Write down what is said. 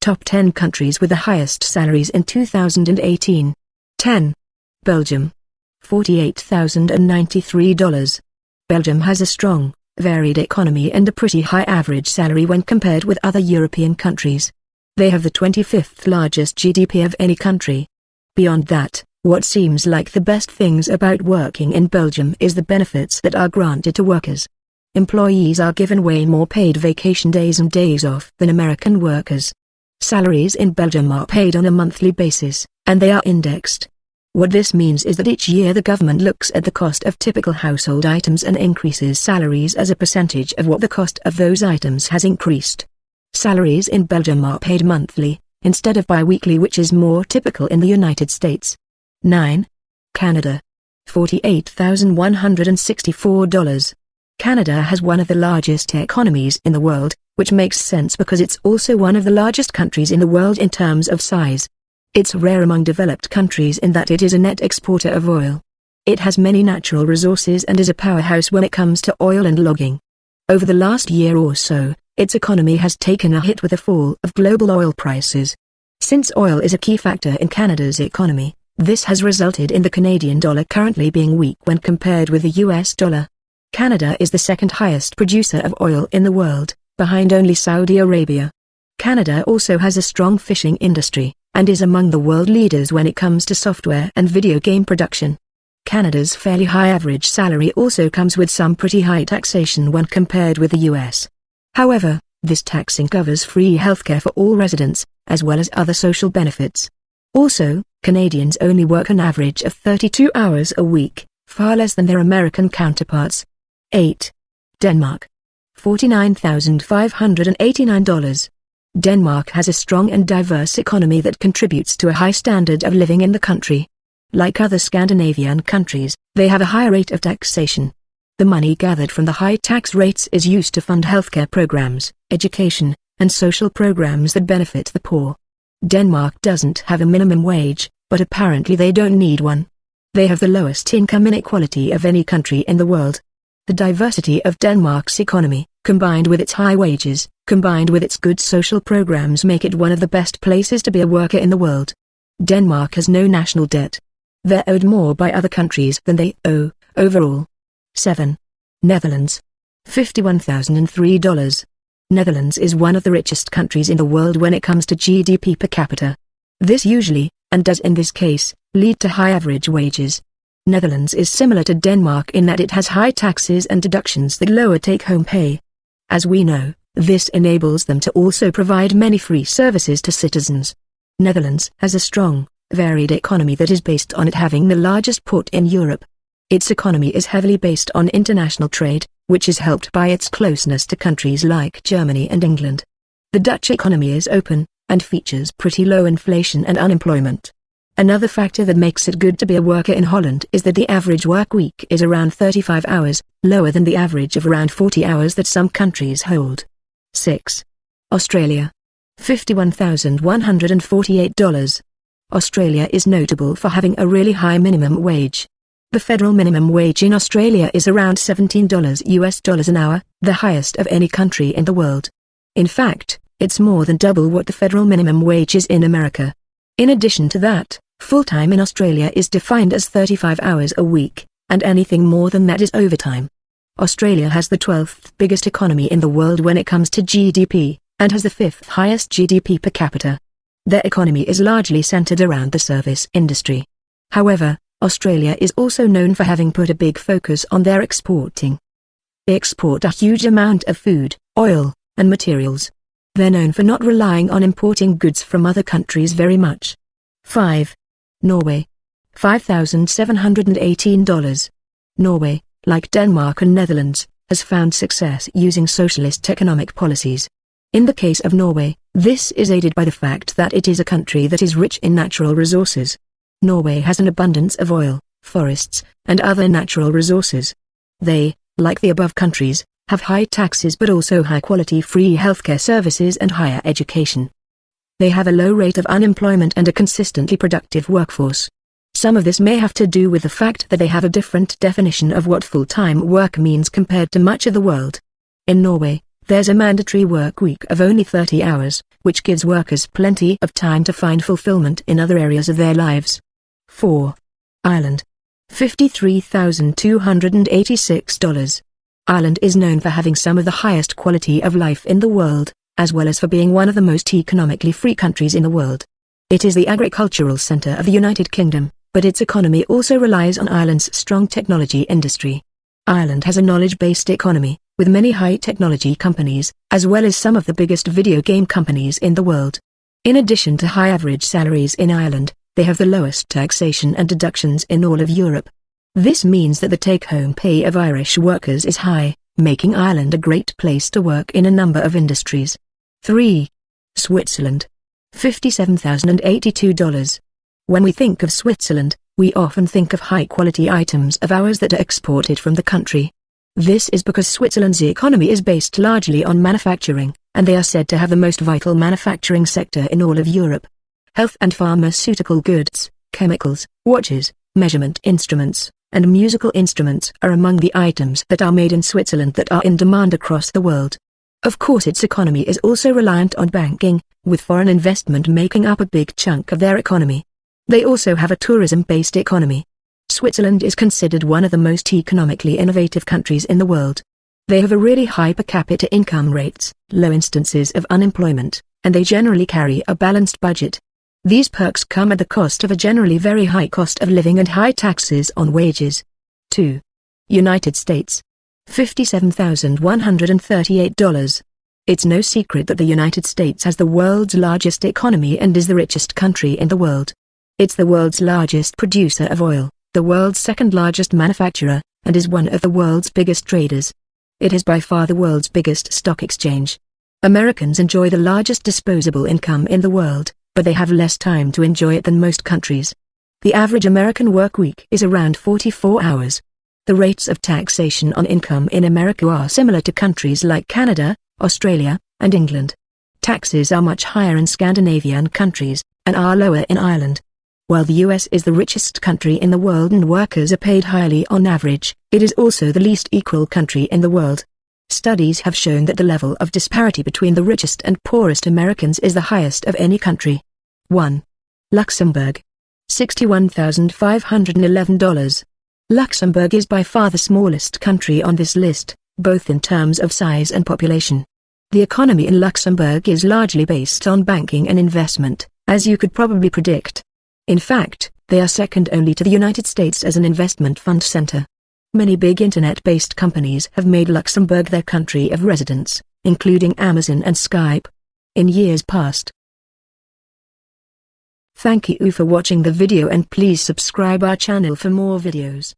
Top 10 countries with the highest salaries in 2018. 10. Belgium. $48,093. Belgium has a strong, varied economy and a pretty high average salary when compared with other European countries. They have the 25th largest GDP of any country. Beyond that, what seems like the best things about working in Belgium is the benefits that are granted to workers. Employees are given way more paid vacation days and days off than American workers. Salaries in Belgium are paid on a monthly basis, and they are indexed. What this means is that each year the government looks at the cost of typical household items and increases salaries as a percentage of what the cost of those items has increased. Salaries in Belgium are paid monthly, instead of bi-weekly, which is more typical in the United States. 9. Canada. $48,164. Canada has one of the largest economies in the world, which makes sense because it's also one of the largest countries in the world in terms of size. It's rare among developed countries in that it is a net exporter of oil. It has many natural resources and is a powerhouse when it comes to oil and logging. Over the last year or so, its economy has taken a hit with the fall of global oil prices. Since oil is a key factor in Canada's economy, this has resulted in the Canadian dollar currently being weak when compared with the US dollar. Canada is the second highest producer of oil in the world, behind only Saudi Arabia. Canada also has a strong fishing industry, and is among the world leaders when it comes to software and video game production. Canada's fairly high average salary also comes with some pretty high taxation when compared with the US. However, this taxing covers free healthcare for all residents, as well as other social benefits. Also, Canadians only work an average of 32 hours a week, far less than their American counterparts. 8. Denmark. $49,589. Denmark has a strong and diverse economy that contributes to a high standard of living in the country. Like other Scandinavian countries, they have a high rate of taxation. The money gathered from the high tax rates is used to fund healthcare programs, education, and social programs that benefit the poor. Denmark doesn't have a minimum wage, but apparently they don't need one. They have the lowest income inequality of any country in the world. The diversity of Denmark's economy, combined with its high wages, combined with its good social programs, make it one of the best places to be a worker in the world. Denmark has no national debt. They're owed more by other countries than they owe, overall. 7. Netherlands. $51,003. Netherlands is one of the richest countries in the world when it comes to GDP per capita. This usually, and does in this case, lead to high average wages. Netherlands is similar to Denmark in that it has high taxes and deductions that lower take-home pay. As we know, this enables them to also provide many free services to citizens. Netherlands has a strong, varied economy that is based on it having the largest port in Europe. Its economy is heavily based on international trade, which is helped by its closeness to countries like Germany and England. The Dutch economy is open, and features pretty low inflation and unemployment. Another factor that makes it good to be a worker in Holland is that the average work week is around 35 hours, lower than the average of around 40 hours that some countries hold. 6. Australia. $51,148. Australia is notable for having a really high minimum wage. The federal minimum wage in Australia is around $17 an hour, the highest of any country in the world. In fact, it's more than double what the federal minimum wage is in America. In addition to that, full-time in Australia is defined as 35 hours a week, and anything more than that is overtime. Australia has the 12th biggest economy in the world when it comes to GDP, and has the 5th highest GDP per capita. Their economy is largely centered around the service industry. However, Australia is also known for having put a big focus on their exporting. They export a huge amount of food, oil, and materials. They're known for not relying on importing goods from other countries very much. 5. Norway. $5,718. Norway, like Denmark and Netherlands, has found success using socialist economic policies. In the case of Norway, this is aided by the fact that it is a country that is rich in natural resources. Norway has an abundance of oil, forests, and other natural resources. They, like the above countries, have high taxes but also high-quality free healthcare services and higher education. They have a low rate of unemployment and a consistently productive workforce. Some of this may have to do with the fact that they have a different definition of what full-time work means compared to much of the world. In Norway, There's a mandatory work week of only 30 hours, which gives workers plenty of time to find fulfillment in other areas of their lives. 4. Ireland. $53,286. Ireland is known for having some of the highest quality of life in the world, as well as for being one of the most economically free countries in the world. It is the agricultural centre of the United Kingdom, but its economy also relies on Ireland's strong technology industry. Ireland has a knowledge-based economy, with many high-technology companies, as well as some of the biggest video game companies in the world. In addition to high average salaries in Ireland, they have the lowest taxation and deductions in all of Europe. This means that the take-home pay of Irish workers is high, making Ireland a great place to work in a number of industries. 3. Switzerland. $57,082. When we think of Switzerland, we often think of high-quality items of ours that are exported from the country. This is because Switzerland's economy is based largely on manufacturing, and they are said to have the most vital manufacturing sector in all of Europe. Health and pharmaceutical goods, chemicals, watches, measurement instruments, and musical instruments are among the items that are made in Switzerland that are in demand across the world. Of course, its economy is also reliant on banking, with foreign investment making up a big chunk of their economy. They also have a tourism-based economy. Switzerland is considered one of the most economically innovative countries in the world. They have a really high per capita income rates, low instances of unemployment, and they generally carry a balanced budget. These perks come at the cost of a generally very high cost of living and high taxes on wages. 2. United States. $57,138. It's no secret that the United States has the world's largest economy and is the richest country in the world. It's the world's largest producer of oil, the world's second largest manufacturer, and is one of the world's biggest traders. It is by far the world's biggest stock exchange. Americans enjoy the largest disposable income in the world, but they have less time to enjoy it than most countries. The average American work week is around 44 hours. The rates of taxation on income in America are similar to countries like Canada, Australia, and England. Taxes are much higher in Scandinavian countries, and are lower in Ireland. While the US is the richest country in the world and workers are paid highly on average, it is also the least equal country in the world. Studies have shown that the level of disparity between the richest and poorest Americans is the highest of any country. 1. Luxembourg. $61,511. Luxembourg is by far the smallest country on this list, both in terms of size and population. The economy in Luxembourg is largely based on banking and investment, as you could probably predict. In fact, they are second only to the United States as an investment fund center. Many big internet-based companies have made Luxembourg their country of residence, including Amazon and Skype. In years past. Thank you for watching the video and please subscribe our channel for more videos.